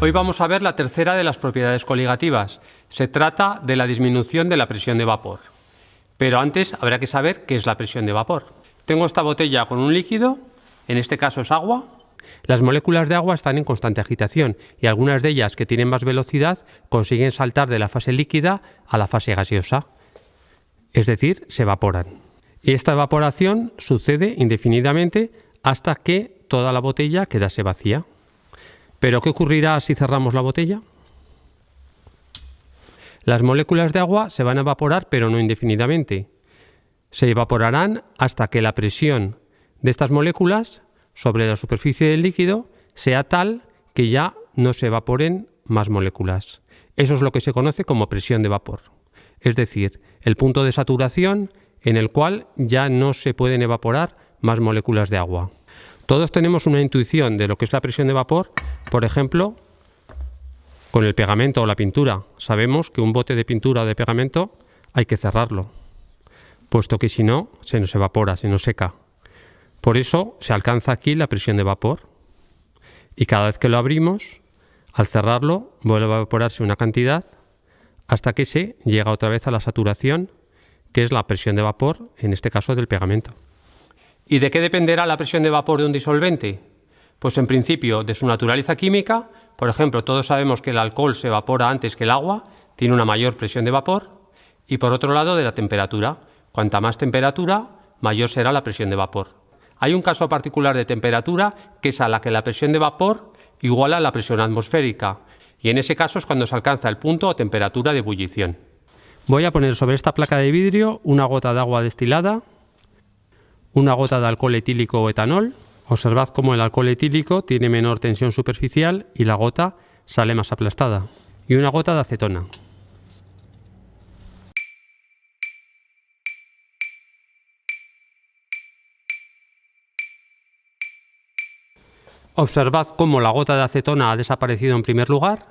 Hoy vamos a ver la tercera de las propiedades coligativas. Se trata de la disminución de la presión de vapor. Pero antes habrá que saber qué es la presión de vapor. Tengo esta botella con un líquido, en este caso es agua. Las moléculas de agua están en constante agitación y algunas de ellas, que tienen más velocidad, consiguen saltar de la fase líquida a la fase gaseosa. Es decir, se evaporan. Y esta evaporación sucede indefinidamente hasta que toda la botella quedase vacía. ¿Pero qué ocurrirá si cerramos la botella? Las moléculas de agua se van a evaporar, pero no indefinidamente. Se evaporarán hasta que la presión de estas moléculas sobre la superficie del líquido sea tal que ya no se evaporen más moléculas. Eso es lo que se conoce como presión de vapor. Es decir, el punto de saturación en el cual ya no se pueden evaporar más moléculas de agua. Todos tenemos una intuición de lo que es la presión de vapor, por ejemplo, con el pegamento o la pintura. Sabemos que un bote de pintura o de pegamento hay que cerrarlo, puesto que si no, se nos evapora, se nos seca. Por eso se alcanza aquí la presión de vapor. Y cada vez que lo abrimos, al cerrarlo, vuelve a evaporarse una cantidad hasta que se llega otra vez a la saturación, que es la presión de vapor, en este caso del pegamento. ¿Y de qué dependerá la presión de vapor de un disolvente? Pues en principio de su naturaleza química. Por ejemplo, todos sabemos que el alcohol se evapora antes que el agua, tiene una mayor presión de vapor. Y por otro lado, de la temperatura. Cuanta más temperatura, mayor será la presión de vapor. Hay un caso particular de temperatura, que es a la que la presión de vapor iguala a la presión atmosférica. Y en ese caso es cuando se alcanza el punto o temperatura de ebullición. Voy a poner sobre esta placa de vidrio una gota de agua destilada, una gota de alcohol etílico o etanol. Observad cómo el alcohol etílico tiene menor tensión superficial y la gota sale más aplastada. Y una gota de acetona. Observad cómo la gota de acetona ha desaparecido en primer lugar,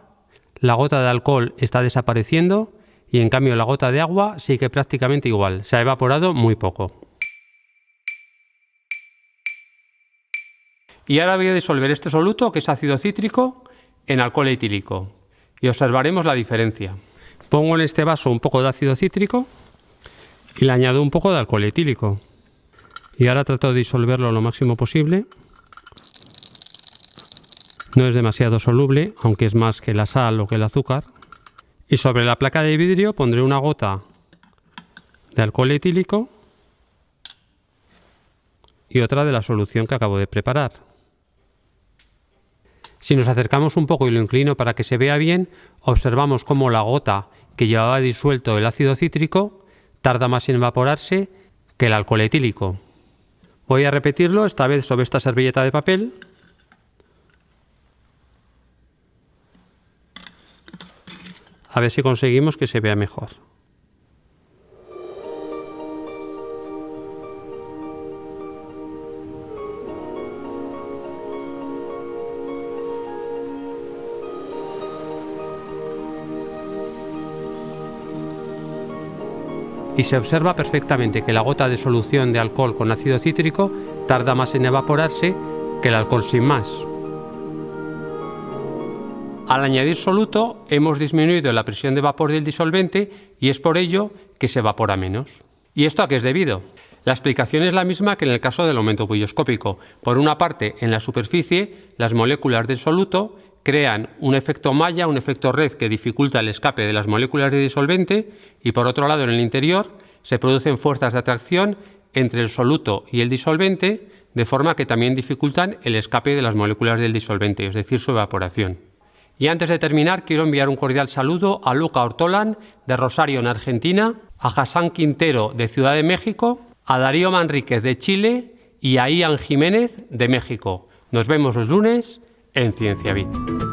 la gota de alcohol está desapareciendo y en cambio la gota de agua sigue prácticamente igual, se ha evaporado muy poco. Y ahora voy a disolver este soluto, que es ácido cítrico, en alcohol etílico y observaremos la diferencia. Pongo en este vaso un poco de ácido cítrico y le añado un poco de alcohol etílico. Y ahora trato de disolverlo lo máximo posible. No es demasiado soluble, aunque es más que la sal o que el azúcar. Y sobre la placa de vidrio pondré una gota de alcohol etílico y otra de la solución que acabo de preparar. Si nos acercamos un poco y lo inclino para que se vea bien, observamos cómo la gota que llevaba disuelto el ácido cítrico tarda más en evaporarse que el alcohol etílico. Voy a repetirlo, esta vez sobre esta servilleta de papel. A ver si conseguimos que se vea mejor. Y se observa perfectamente que la gota de solución de alcohol con ácido cítrico tarda más en evaporarse que el alcohol sin más. Al añadir soluto hemos disminuido la presión de vapor del disolvente y es por ello que se evapora menos. ¿Y esto a qué es debido? La explicación es la misma que en el caso del aumento bulloscópico. Por una parte, en la superficie, las moléculas del soluto crean un efecto malla, un efecto red que dificulta el escape de las moléculas de disolvente y por otro lado en el interior se producen fuerzas de atracción entre el soluto y el disolvente de forma que también dificultan el escape de las moléculas del disolvente, es decir, su evaporación. Y antes de terminar quiero enviar un cordial saludo a Luca Ortolán de Rosario en Argentina, a Hassan Quintero de Ciudad de México, a Darío Manríquez de Chile y a Ian Jiménez de México. Nos vemos el lunes en Ciencia Bit.